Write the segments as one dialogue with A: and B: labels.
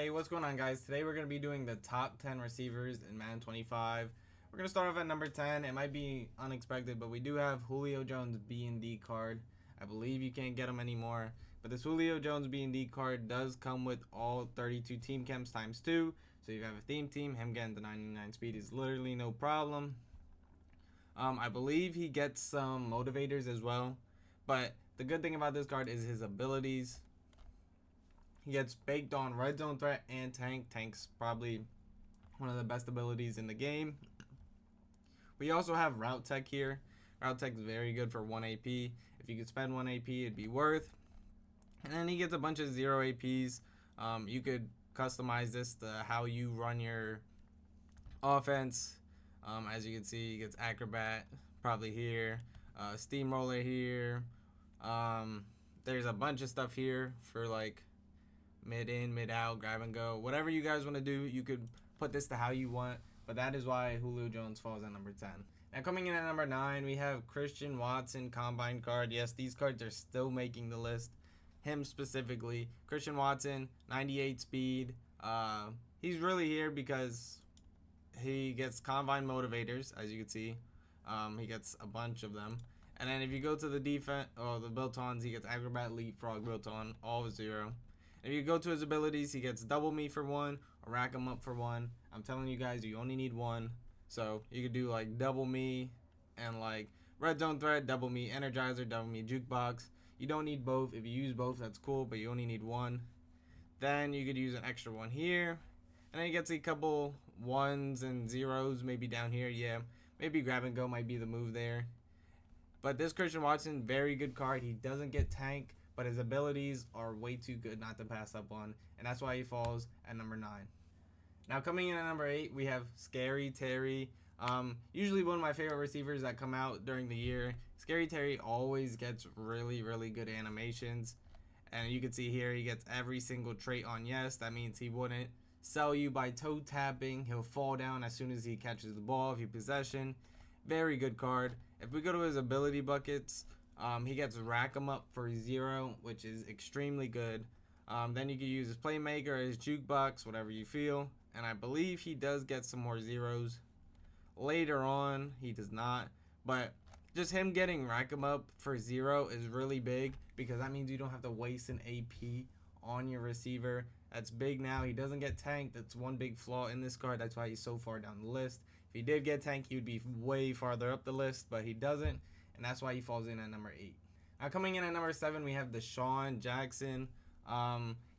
A: Hey, what's going on, guys? Today we're going to be doing the top 10 receivers in Madden 25. We're going to start off at number 10. It might be unexpected, but we do have Julio Jones B&D card. I believe you can't get him anymore. But this Julio Jones B&D card does come with all 32 team camps times 2. So if you have a theme team, him getting the 99 speed is literally no problem. I believe he gets some motivators as well. But the good thing about this card is his abilities. He gets baked on red zone threat and tank. Tank's probably one of the best abilities in the game. We also have route tech here. Route tech is very good for 1 AP. If you could spend 1 AP, it'd be worth. And then he gets a bunch of 0 APs. You could customize this to how you run your offense. As you can see, he gets acrobat probably here, steamroller here. There's a bunch of stuff here for like mid in, mid out, grab and go, whatever you guys want to do. You could put this to how you want, but that is why Julio Jones falls at number 10. Now coming in at number 9, we have Christian Watson combine card. Yes, these cards are still making the list. Him specifically, Christian Watson, 98 speed. He's really here because he gets combine motivators, as you can see. He gets a bunch of them. And then if you go to the defense, the built-ons, he gets acrobat, leapfrog, built-on, all 0. If you go to his abilities, he gets double me for 1 or rack him up for 1. I'm telling you guys, you only need 1. So you could do like double me and like red zone threat, double me energizer, double me jukebox. You don't need both. If you use both, that's cool, but you only need 1. Then you could use an extra 1 here. And then he gets a couple 1s and 0s maybe down here. Yeah, maybe grab and go might be the move there. But this Christian Watson, very good card. He doesn't get tank, but his abilities are way too good not to pass up on, and that's why he falls at number 9. Now coming in at number 8, we have Scary Terry. Usually one of my favorite receivers that come out during the year. Scary Terry always gets really, really good animations, and you can see here he gets every single trait on yes. That means he wouldn't sell you by toe tapping. He'll fall down as soon as he catches the ball if you possession. Very good card. If we go to his ability buckets, he gets rack 'em up for 0, which is extremely good. Then you can use his playmaker, his jukebox, whatever you feel. And I believe he does get some more 0s later on. He does not, but just him getting rack 'em up for 0 is really big because that means you don't have to waste an AP on your receiver. That's big now. He doesn't get tanked. That's one big flaw in this card. That's why he's so far down the list. If he did get tanked, he would be way farther up the list, but he doesn't, and that's why he falls in at number 8. Now coming in at number 7, we have Deshaun Jackson.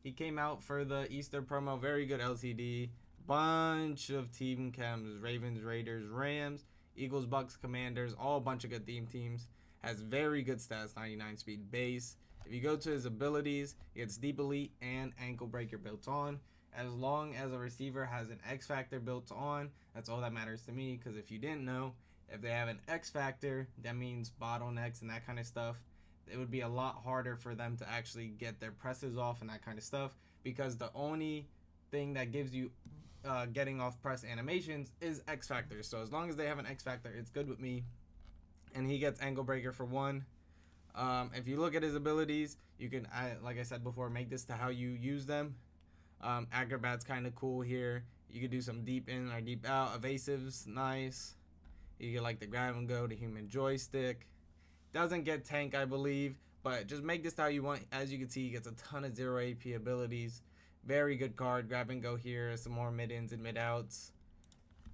A: He came out for the Easter promo. Very good LCD. Bunch of team chems. Ravens, Raiders, Rams, Eagles, Bucks, Commanders. All a bunch of good theme teams. Has very good stats. 99 speed base. If you go to his abilities, he gets deep elite and ankle breaker built on. As long as a receiver has an X factor built on, that's all that matters to me. Because if you didn't know, if they have an X factor, that means bottlenecks and that kind of stuff. It would be a lot harder for them to actually get their presses off and that kind of stuff, because the only thing that gives you getting off press animations is X factor. So as long as they have an X factor, it's good with me. And he gets ankle breaker for 1. If you look at his abilities, you can, like I said before, make this to how you use them. Acrobat's kind of cool here. You could do some deep in or deep out. Evasive's nice. You get like the grab and go, the human joystick. Doesn't get tank, I believe, but just make this how you want. As you can see, he gets a ton of 0 AP abilities. Very good card. Grab and go here. Some more mid-ins and mid-outs.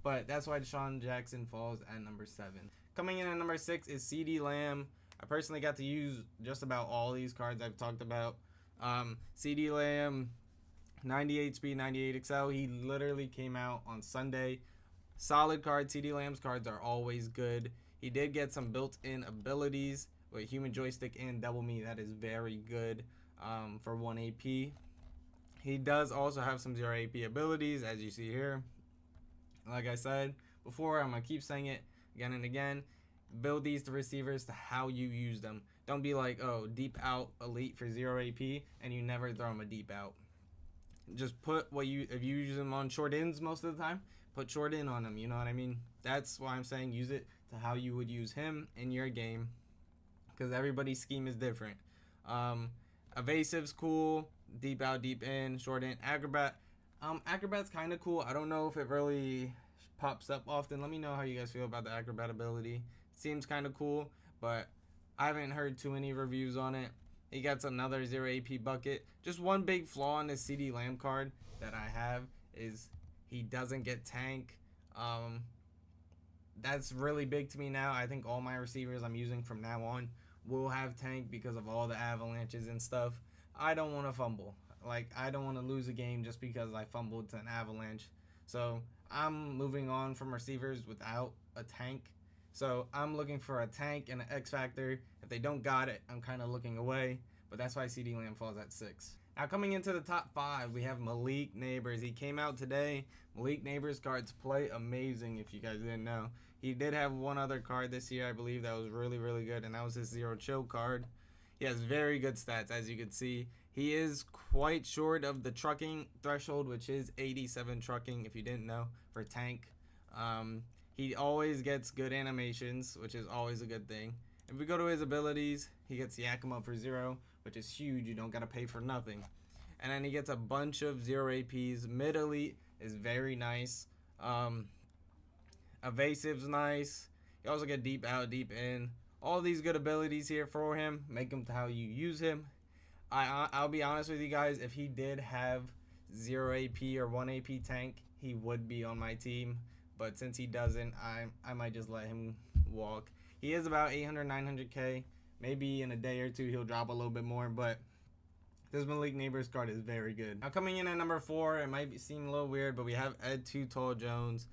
A: But that's why Deshaun Jackson falls at number 7. Coming in at number 6 is CeeDee Lamb. I personally got to use just about all these cards I've talked about. CeeDee Lamb, 98 speed, 98 XL. He literally came out on Sunday. Solid card. CeeDee Lamb's cards are always good. He did get some built-in abilities with human joystick and double me. That is very good for 1 AP. He does also have some 0 AP abilities, as you see here. Like I said before, I'm going to keep saying it again and again. Build these to receivers to how you use them. Don't be like, oh, deep out elite for 0 AP, and you never throw him a deep out. Just put if you use them on short ins most of the time, put short in on them, you know what I mean? That's why I'm saying use it to how you would use him in your game, because everybody's scheme is different. Evasive's cool, deep out, deep in, short in. Acrobat, Acrobat's kind of cool. I don't know if it really pops up often. Let me know how you guys feel about the Acrobat ability. Seems kind of cool, but I haven't heard too many reviews on it. He gets another 0 AP bucket. Just one big flaw on this CD Lamb card that I have is he doesn't get tank. That's really big to me now. I think all my receivers I'm using from now on will have tank because of all the avalanches and stuff. I don't want to fumble. Like, I don't want to lose a game just because I fumbled to an avalanche. So I'm moving on from receivers without a tank. So I'm looking for a tank and an X Factor. If they don't got it, I'm kind of looking away. But that's why CD Lamb falls at 6. Now coming into the top 5, we have Malik Neighbors. He came out today. Malik Neighbors cards play amazing if you guys didn't know. He did have one other card this year, I believe, that was really, really good, and that was his 0 chill card. He has very good stats, as you can see. He is quite short of the trucking threshold, which is 87 trucking, if you didn't know, for tank. He always gets good animations, which is always a good thing. If we go to his abilities, he gets Yak 'em Up for 0, which is huge. You don't got to pay for nothing. And then he gets a bunch of 0 APs. Mid Elite is very nice. Evasive's nice. You also get deep out, deep in. All these good abilities here for him. Make him to how you use him. I'll be honest with you guys. If he did have 0 AP or 1 AP tank, he would be on my team. But since he doesn't, I might just let him walk. He is about 800, 900K. Maybe in a day or two he'll drop a little bit more. But this Malik Neighbors card is very good. Now coming in at number 4, it might seem a little weird, but we have Ed Too Tall Jones.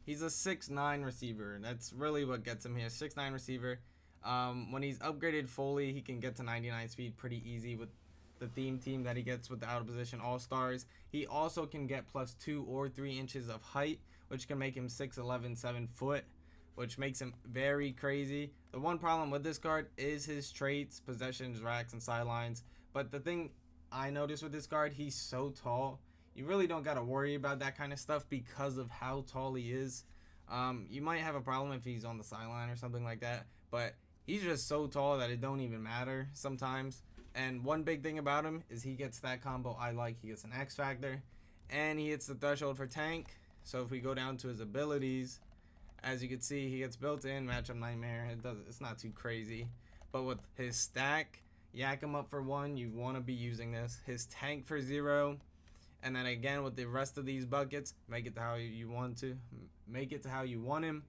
A: He's a 6'9 receiver. That's really what gets him here. 6'9 receiver. When he's upgraded fully, he can get to 99 speed pretty easy with the theme team that he gets with the out of position all-stars. He also can get +2 or 3 inches of height, which can make him 6'11", 7 foot, which makes him very crazy. The one problem with this card is his traits, possessions, racks, and sidelines. But the thing I noticed with this card, he's so tall. You really don't got to worry about that kind of stuff because of how tall he is. You might have a problem if he's on the sideline or something like that, but he's just so tall that it don't even matter sometimes. And one big thing about him is he gets that combo I like. He gets an X Factor, and he hits the threshold for tank. So if we go down to his abilities, as you can see, he gets built in, matchup nightmare. It's not too crazy. But with his stack, Yak 'em Up for 1, you want to be using this. His tank for 0. And then again with the rest of these buckets, make it to how you want to. Make it to how you want him.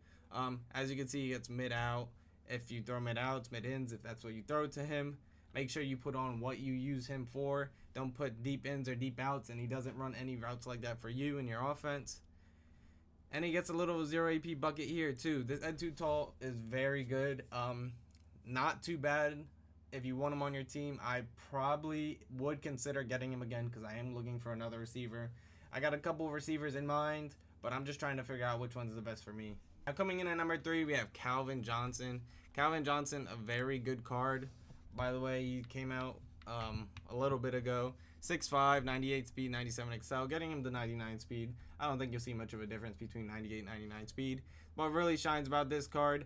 A: As you can see, he gets mid out. If you throw mid outs, mid ins, if that's what you throw to him. Make sure you put on what you use him for. Don't put deep ins or deep outs, and he doesn't run any routes like that for you in your offense. And he gets a little 0 AP bucket here too. This Ed Too Tall is very good. Not too bad. If you want him on your team, I probably would consider getting him again because I am looking for another receiver. I got a couple of receivers in mind, but I'm just trying to figure out which one's the best for me. Now coming in at number 3, we have Calvin Johnson. Calvin Johnson, a very good card. By the way, he came out a little bit ago. 6'5", 98 speed, 97 excel, getting him to 99 speed. I don't think you'll see much of a difference between 98 and 99 speed. What really shines about this card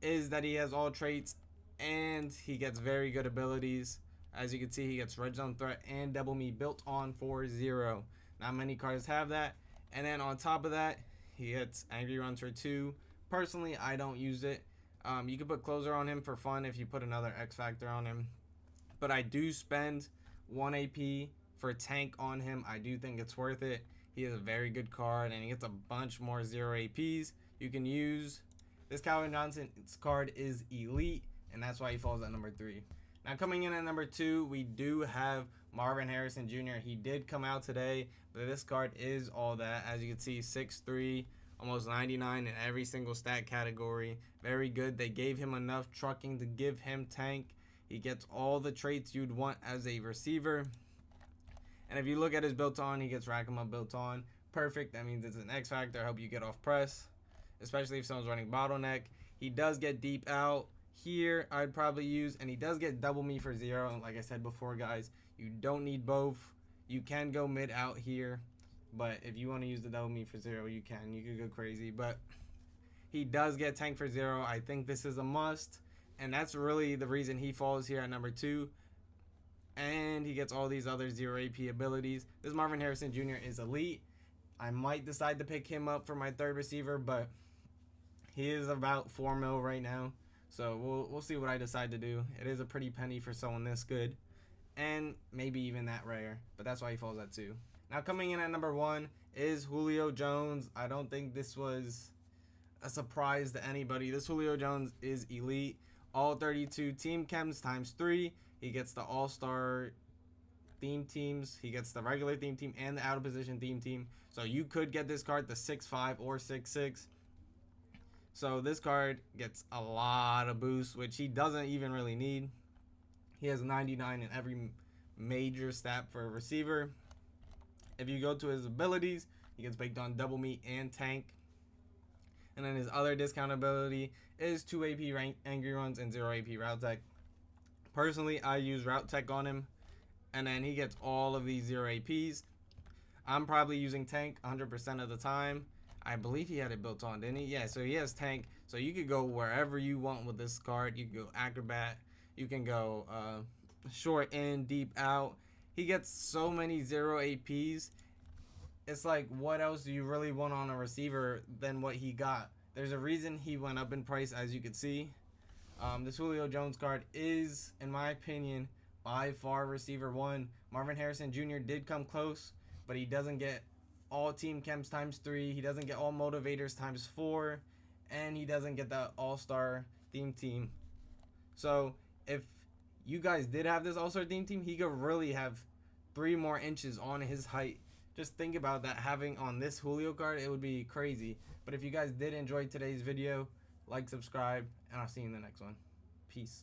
A: is that he has all traits and he gets very good abilities. As you can see, he gets red zone threat and double me built on for 0. Not many cards have that. And then on top of that, he gets angry runs for 2. Personally, I don't use it. You can put closer on him for fun if you put another X Factor on him. But I do spend 1 AP for tank on him. I do think it's worth it. He is a very good card, and he gets a bunch more 0 APs you can use. This Calvin Johnson's card is elite, and that's why he falls at number 3. Now coming in at number 2, we do have Marvin Harrison Jr. He did come out today, but this card is all that. As you can see, 6'3", almost 99 in every single stat category. Very good. They gave him enough trucking to give him tank. He gets all the traits you'd want as a receiver. And if you look at his built on, he gets rack 'em up built on. Perfect. That means it's an X Factor. Help you get off press, especially if someone's running bottleneck. He does get deep out. Here, I'd probably use, and he does get double me for 0. And like I said before, guys, you don't need both. You can go mid out here, but if you want to use the double me for 0, you can. You could go crazy, but he does get tank for 0. I think this is a must, and that's really the reason he falls here at number 2. and he gets all these other 0 AP abilities. This Marvin Harrison Jr. is elite. I might decide to pick him up for my third receiver, but he is about 4 mil right now. So we'll see what I decide to do. It is a pretty penny for someone this good, and maybe even that rare, but that's why he falls at 2. Now coming in at number 1 is Julio Jones. I don't think this was a surprise to anybody. This Julio Jones is elite. All 32 team chems times 3. He gets the all-star theme teams. He gets the regular theme team and the out of position theme team. So you could get this card the 6'5 or 6'6. So this card gets a lot of boosts, which he doesn't even really need. He has 99 in every major stat for a receiver. If you go to his abilities, he gets baked on double meat and tank. And then his other discount ability is 2 AP angry runs and 0 AP route tech. Personally, I use route tech on him, and then he gets all of these 0 APs. I'm probably using tank 100% of the time. I believe he had it built on, didn't he? Yeah, so he has tank. So you could go wherever you want with this card. You can go acrobat. You can go short in, deep out. He gets so many 0 APs. It's like, what else do you really want on a receiver than what he got? There's a reason he went up in price, as you can see. This Julio Jones card is, in my opinion, by far receiver 1. Marvin Harrison Jr. did come close, but he doesn't get all team chems times 3. He doesn't get all motivators times 4. And he doesn't get the all-star theme team. So if you guys did have this all-star theme team, he could really have 3 more inches on his height. Just think about that, having on this Julio card, it would be crazy. But if you guys did enjoy today's video, like, subscribe, and I'll see you in the next one. Peace.